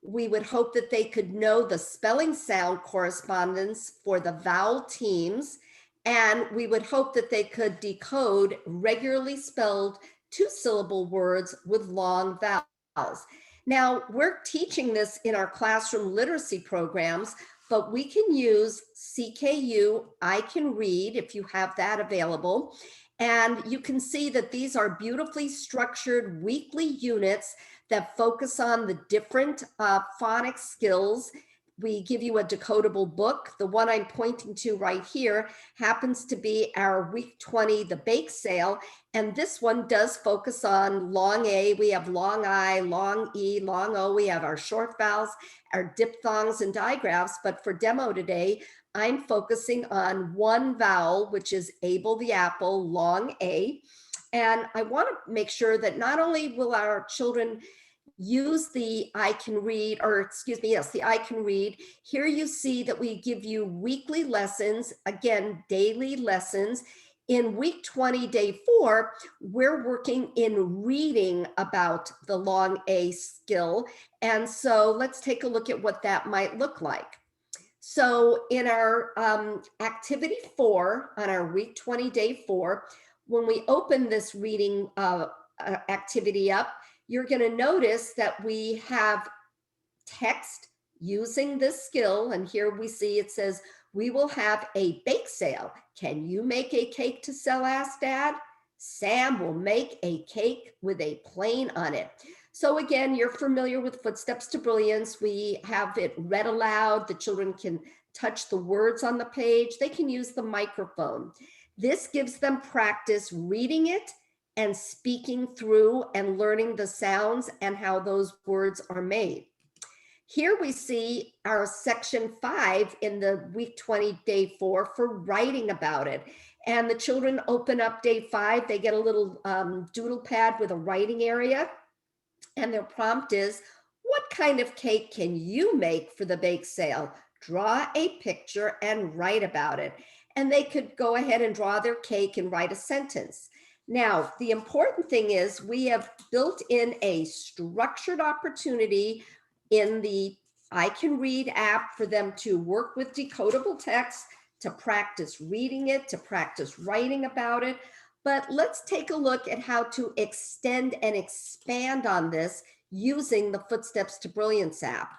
We would hope that they could know the spelling sound correspondence for the vowel teams, and we would hope that they could decode regularly spelled two-syllable words with long vowels. Now, we're teaching this in our classroom literacy programs, but we can use CKU, I Can Read, if you have that available. And you can see that these are beautifully structured weekly units that focus on the different phonics skills. We give you a decodable book. The one I'm pointing to right here happens to be our week 20, the bake sale. And this one does focus on long A. We have long I, long E, long O. We have our short vowels, our diphthongs and digraphs. But for demo today, I'm focusing on one vowel, which is able the apple, long A. And I want to make sure that not only will our children use the I Can Read, or excuse me, yes, the I Can Read. Here you see that we give you weekly lessons, again, daily lessons. In week 20, day 4, we're working in reading about the long A skill. And so let's take a look at what that might look like. So in our activity 4, on our week 20, day 4, when we open this reading activity up, you're going to notice that we have text using this skill. And here we see it says, we will have a bake sale. Can you make a cake to sell? Asked Dad. Sam will make a cake with a plane on it. So again, you're familiar with Footsteps to Brilliance. We have it read aloud. The children can touch the words on the page. They can use the microphone. This gives them practice reading it and speaking through and learning the sounds and how those words are made. Here we see our section 5 in the week 20, day 4 for writing about it. And the children open up day 5, they get a little doodle pad with a writing area. And their prompt is, what kind of cake can you make for the bake sale? Draw a picture and write about it. And they could go ahead and draw their cake and write a sentence. Now, the important thing is we have built in a structured opportunity in the I Can Read app for them to work with decodable text, to practice reading it, to practice writing about it. But let's take a look at how to extend and expand on this using the Footsteps to Brilliance app.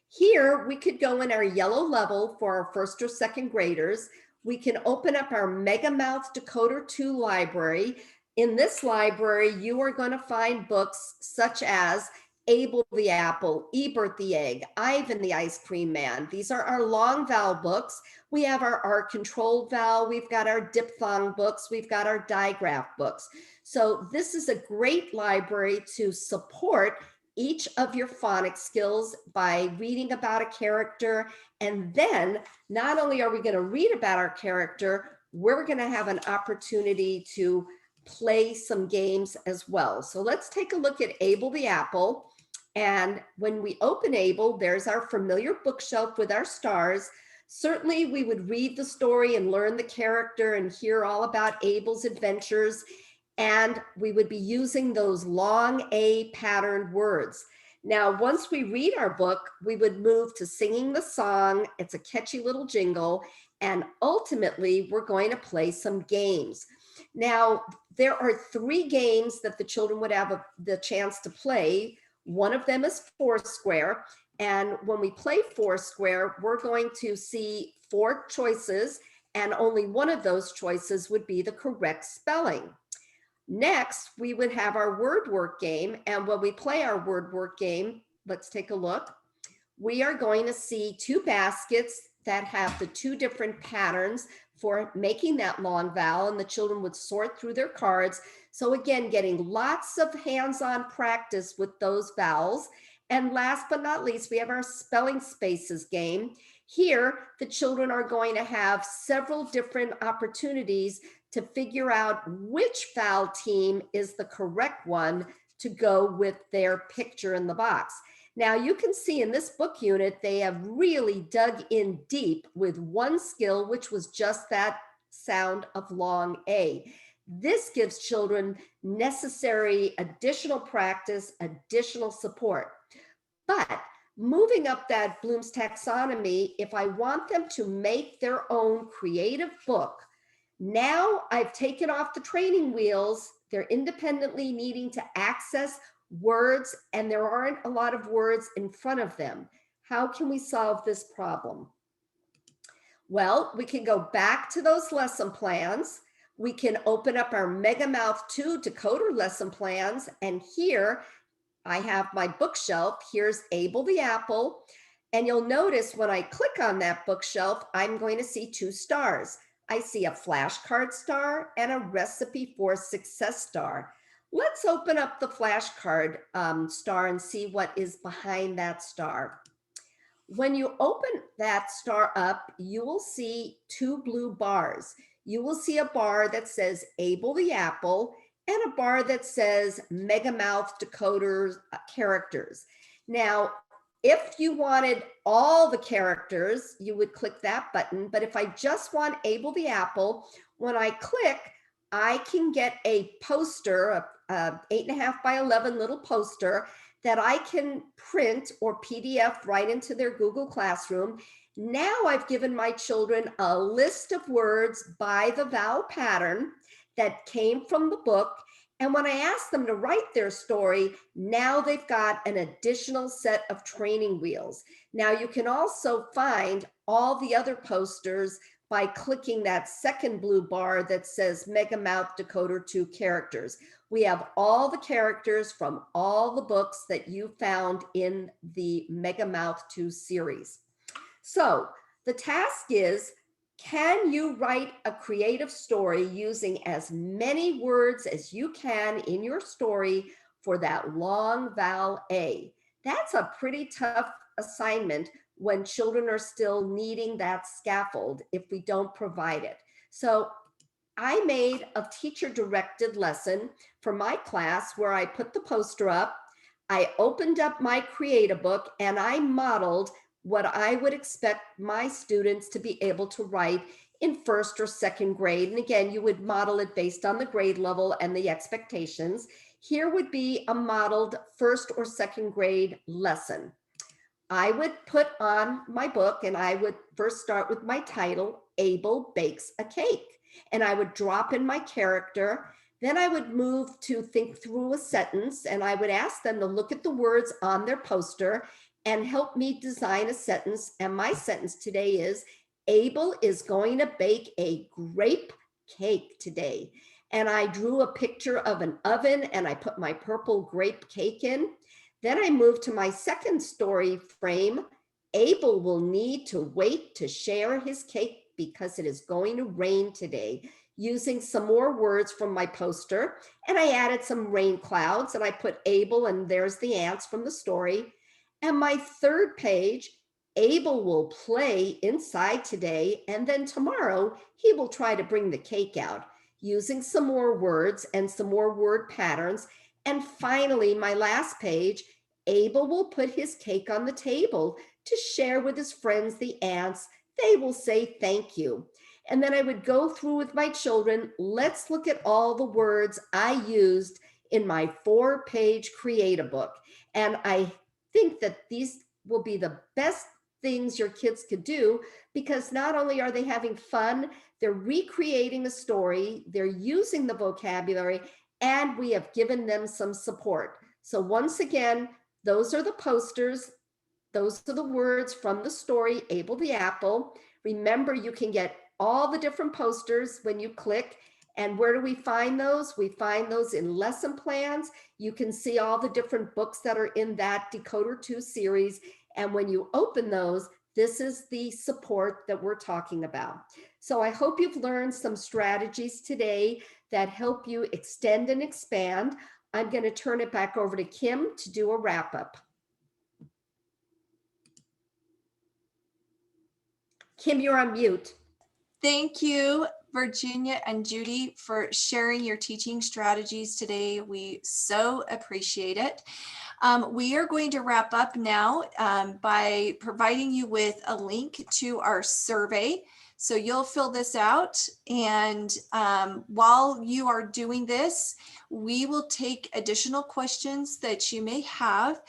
Here, we could go in our yellow level for our first or second graders. We can open up our Mega Mouth Decoder 2 library. In this library, you are going to find books such as Abel the Apple, Ebert the Egg, Ivan the Ice Cream Man. These are our long vowel books. We have our controlled vowel. We've got our diphthong books. We've got our digraph books. So this is a great library to support each of your phonics skills by reading about a character. And then not only are we going to read about our character, we're going to have an opportunity to play some games as well. So let's take a look at Abel the Apple. And when we open Abel, there's our familiar bookshelf with our stars. Certainly we would read the story and learn the character and hear all about Abel's adventures. And we would be using those long A patterned words. Now, once we read our book, we would move to singing the song. It's a catchy little jingle. And ultimately, we're going to play some games. Now, there are 3 games that the children would have the chance to play. One of them is Foursquare. And when we play Foursquare, we're going to see 4 choices, and only one of those choices would be the correct spelling. Next, we would have our word work game. And when we play our word work game, let's take a look. We are going to see 2 baskets that have the 2 different patterns for making that long vowel, and the children would sort through their cards. So again, getting lots of hands-on practice with those vowels. And last but not least, we have our spelling spaces game. Here, the children are going to have several different opportunities to figure out which vowel team is the correct one to go with their picture in the box. Now you can see in this book unit, they have really dug in deep with one skill, which was just that sound of long A. This gives children necessary additional practice, additional support. But moving up that Bloom's taxonomy, if I want them to make their own creative book, now I've taken off the training wheels. They're independently needing to access words, and there aren't a lot of words in front of them. How can we solve this problem? Well, we can go back to those lesson plans. We can open up our MegaMouth 2 decoder lesson plans, and here I have my bookshelf. Here's Abel the Apple. And you'll notice when I click on that bookshelf, I'm going to see 2 stars. I see a flashcard star and a recipe for success star. Let's open up the flashcard star and see what is behind that star. When you open that star up, you will see 2 blue bars. You will see a bar that says Abel the Apple and a bar that says MegaMouth decoders characters. Now, if you wanted all the characters, you would click that button. But if I just want Abel the Apple, when I click, I can get a poster, a 8.5 by 11 little poster that I can print or PDF right into their Google Classroom. Now I've given my children a list of words by the vowel pattern that came from the book. And when I ask them to write their story, now they've got an additional set of training wheels. Now you can also find all the other posters by clicking that second blue bar that says MegaMouth Decoder 2 characters. We have all the characters from all the books that you found in the MegaMouth 2 series. So the task is, can you write a creative story using as many words as you can in your story for that long vowel A? That's a pretty tough assignment when children are still needing that scaffold if we don't provide it. So I made a teacher-directed lesson for my class where I put the poster up, I opened up my Create-a Book, and I modeled what I would expect my students to be able to write in first or second grade. And again, you would model it based on the grade level and the expectations. Here would be a modeled first or second grade lesson. I would put on my book and I would first start with my title, Abel Bakes a Cake. And I would drop in my character. Then I would move to think through a sentence, and I would ask them to look at the words on their poster and help me design a sentence. And my sentence today is, Abel is going to bake a grape cake today. And I drew a picture of an oven and I put my purple grape cake in. Then I moved to my second story frame. Abel will need to wait to share his cake because it is going to rain today, using some more words from my poster. And I added some rain clouds and I put Abel, and there's the ants from the story. And my third page, Abel will play inside today, and then tomorrow he will try to bring the cake out, using some more words and some more word patterns. And finally, my last page, Abel will put his cake on the table to share with his friends, the ants. They will say thank you. And then I would go through with my children. Let's look at all the words I used in my 4-page Create-a Book. And I think that these will be the best things your kids could do, because not only are they having fun, they're recreating a story, they're using the vocabulary, and we have given them some support. So once again, those are the posters. Those are the words from the story, Abel the Apple. Remember, you can get all the different posters when you click. And where do we find those? We find those in lesson plans. You can see all the different books that are in that Decoder 2 series. And when you open those, this is the support that we're talking about. So I hope you've learned some strategies today that help you extend and expand. I'm going to turn it back over to Kim to do a wrap up. Kim, you're on mute. Thank you, Virginia and Judy, for sharing your teaching strategies today. We so appreciate it. We are going to wrap up now by providing you with a link to our survey. So you'll fill this out, and while you are doing this, we will take additional questions that you may have.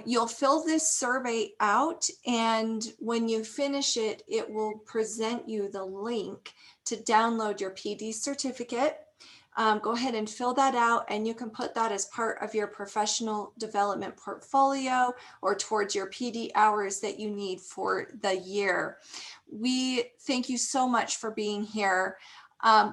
You'll fill this survey out, and when you finish it, it will present you the link to download your PD certificate. Go ahead and fill that out, and you can put that as part of your professional development portfolio or towards your PD hours that you need for the year. We thank you so much for being here.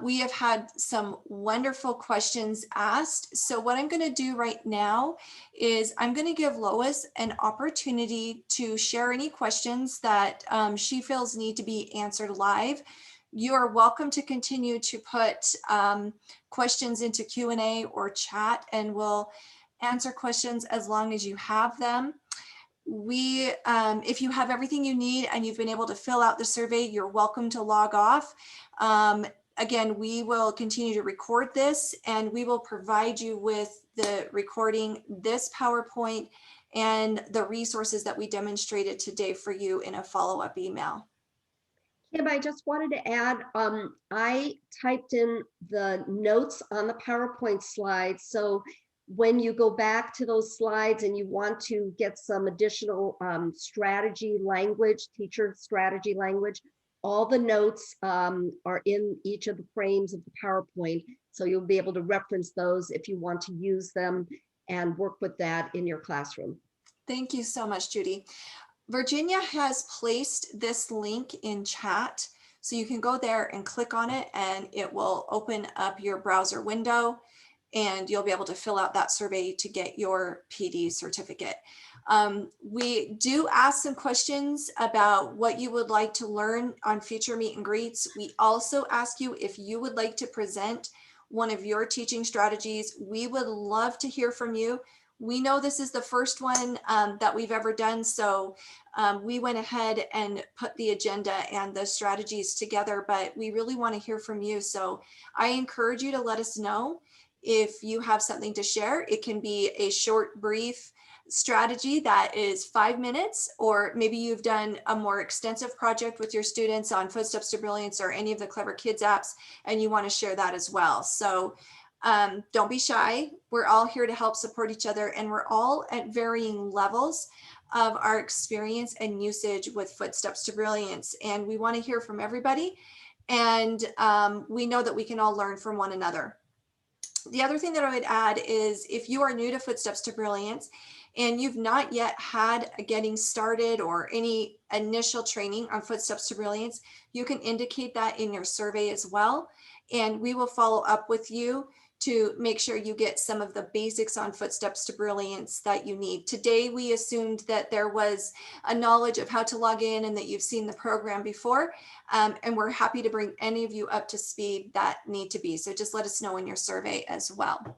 We have had some wonderful questions asked. So what I'm going to do right now is I'm going to give Lois an opportunity to share any questions that she feels need to be answered live. You are welcome to continue to put questions into Q&A or chat, and we'll answer questions as long as you have them. If you have everything you need and you've been able to fill out the survey, you're welcome to log off. Again, we will continue to record this, and we will provide you with the recording, this PowerPoint, and the resources that we demonstrated today for you in a follow-up email. Kim, I just wanted to add, I typed in the notes on the PowerPoint slides. So when you go back to those slides and you want to get some additional strategy language, teacher strategy language, all the notes are in each of the frames of the PowerPoint. So you'll be able to reference those if you want to use them and work with that in your classroom. Thank you so much, Judy. Virginia has placed this link in chat, so you can go there and click on it, and it will open up your browser window, and you'll be able to fill out that survey to get your PD certificate. We do ask some questions about what you would like to learn on future meet and greets. We also ask you if you would like to present one of your teaching strategies. We would love to hear from you. We know this is the first one that we've ever done, so we went ahead and put the agenda and the strategies together, but we really want to hear from you. So I encourage you to let us know if you have something to share. It can be a short, brief strategy that is 5 minutes, or maybe you've done a more extensive project with your students on Footsteps to Brilliance or any of the Clever Kids apps, and you want to share that as well. So don't be shy. We're all here to help support each other, and we're all at varying levels of our experience and usage with Footsteps to Brilliance. And we want to hear from everybody. And we know that we can all learn from one another. The other thing that I would add is if you are new to Footsteps to Brilliance and you've not yet had a getting started or any initial training on Footsteps to Brilliance, you can indicate that in your survey as well. And we will follow up with you to make sure you get some of the basics on Footsteps to Brilliance that you need. Today, we assumed that there was a knowledge of how to log in and that you've seen the program before, and we're happy to bring any of you up to speed that need to be. So just let us know in your survey as well.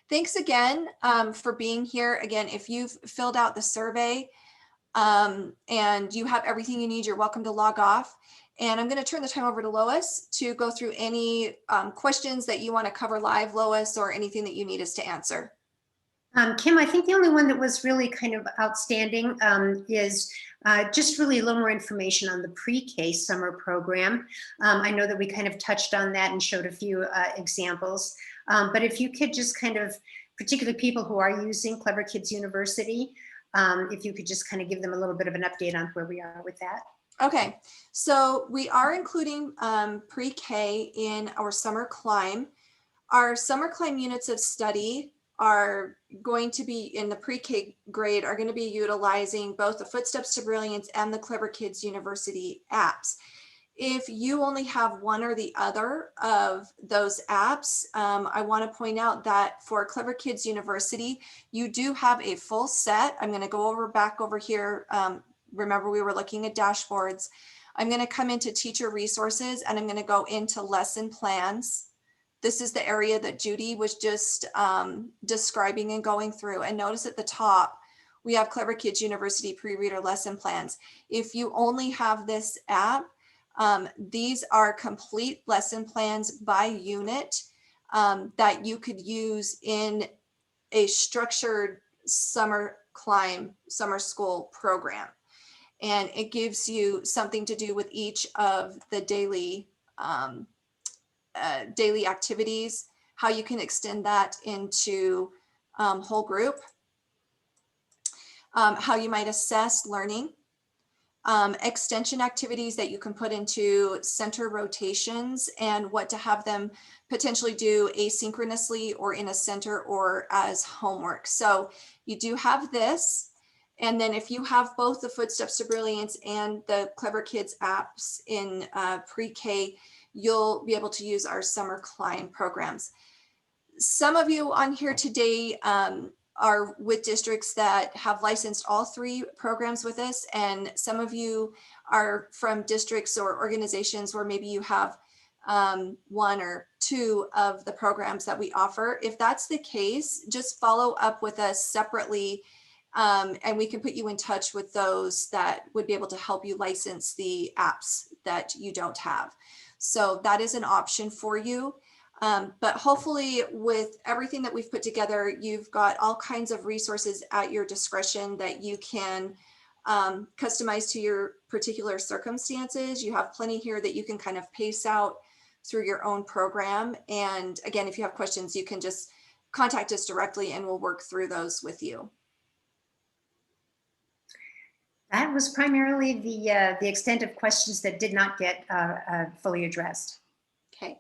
Thanks again for being here. Again, if you've filled out the survey and you have everything you need, you're welcome to log off. And I'm going to turn the time over to Lois to go through any questions that you want to cover live, Lois, or anything that you need us to answer. Kim, I think the only one that was really kind of outstanding is just really a little more information on the pre-K summer program. I know that we kind of touched on that and showed a few examples, but if you could just kind of, particularly people who are using Clever Kids University, if you could just kind of give them a little bit of an update on where we are with that. Okay, so we are including pre-K in our summer climb. Our summer climb units of study are going to be in the pre-K grade, are going to be utilizing both the Footsteps to Brilliance and the Clever Kids University apps. If you only have one or the other of those apps, I want to point out that for Clever Kids University, you do have a full set. I'm going to go back over here. Remember, we were looking at dashboards. I'm going to come into teacher resources and I'm going to go into lesson plans. This is the area that Judy was just describing and going through. And notice at the top, we have Clever Kids University pre-reader lesson plans. If you only have this app, These are complete lesson plans by unit that you could use in a structured summer school program. And it gives you something to do with each of the daily activities, how you can extend that into whole group, how you might assess learning, extension activities that you can put into center rotations, and what to have them potentially do asynchronously or in a center or as homework. So you do have this. And then if you have both the Footsteps to Brilliance and the Clever Kids apps in pre-K, you'll be able to use our summer Climb programs. Some of you on here today are with districts that have licensed all 3 programs with us, and some of you are from districts or organizations where maybe you have 1 or 2 of the programs that we offer. If that's the case, just follow up with us separately, and we can put you in touch with those that would be able to help you license the apps that you don't have. So that is an option for you. But hopefully with everything that we've put together, you've got all kinds of resources at your discretion that you can customize to your particular circumstances. You have plenty here that you can kind of pace out through your own program. And again, if you have questions, you can just contact us directly and we'll work through those with you. That was primarily the extent of questions that did not get fully addressed. Okay.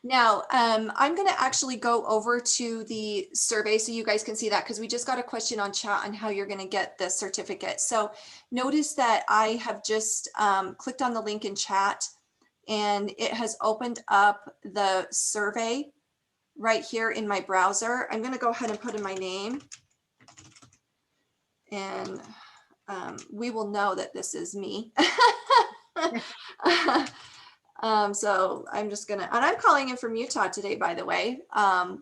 Now, I'm going to actually go over to the survey so you guys can see that, because we just got a question on chat on how you're going to get the certificate. So notice that I have just clicked on the link in chat, and it has opened up the survey right here in my browser. I'm going to go ahead and put in my name, and we will know that this is me. So I'm just gonna, and I'm calling in from Utah today, by the way.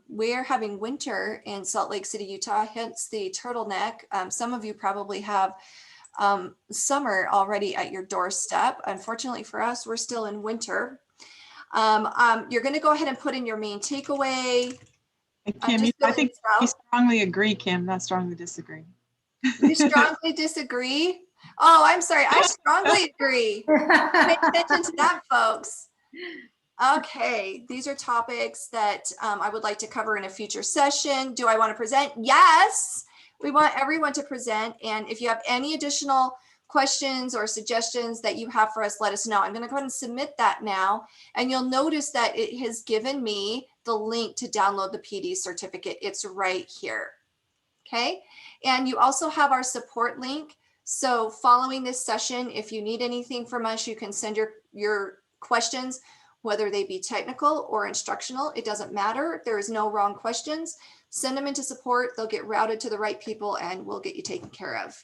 We're having winter in Salt Lake City, Utah, hence the turtleneck. Some of you probably have summer already at your doorstep. Unfortunately for us, we're still in winter. You're gonna go ahead and put in your main takeaway. Kim, I think we strongly agree, Kim, not strongly disagree. You strongly disagree? Oh, I'm sorry. I strongly agree. Pay attention to that, folks. Okay, these are topics that I would like to cover in a future session. Do I want to present? Yes, we want everyone to present. And if you have any additional questions or suggestions that you have for us, let us know. I'm going to go ahead and submit that now. And you'll notice that it has given me the link to download the PD certificate. It's right here. Okay, and you also have our support link. So following this session, if you need anything from us, you can send your questions, whether they be technical or instructional. It doesn't matter. There is no wrong questions. Send them into support. They'll get routed to the right people and we'll get you taken care of.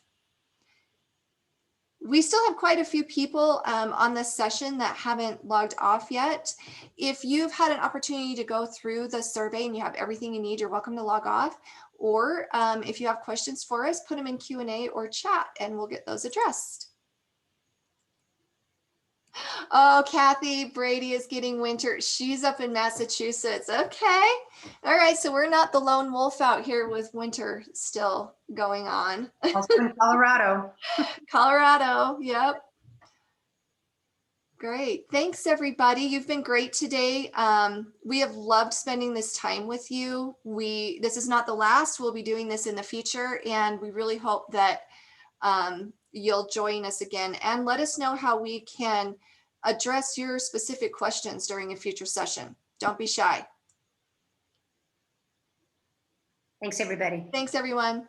We still have quite a few people on this session that haven't logged off yet. If you've had an opportunity to go through the survey and you have everything you need, you're welcome to log off. Or if you have questions for us, put them in Q&A or chat and we'll get those addressed. Oh, Kathy Brady is getting winter. She's up in Massachusetts. Okay. All right. So we're not the lone wolf out here with winter still going on. Also in Colorado. Colorado. Yep. Great. Thanks, everybody. You've been great today. We have loved spending this time with you. This is not the last. We'll be doing this in the future, and we really hope that you'll join us again and let us know how we can address your specific questions during a future session. Don't be shy. Thanks, everybody. Thanks, everyone.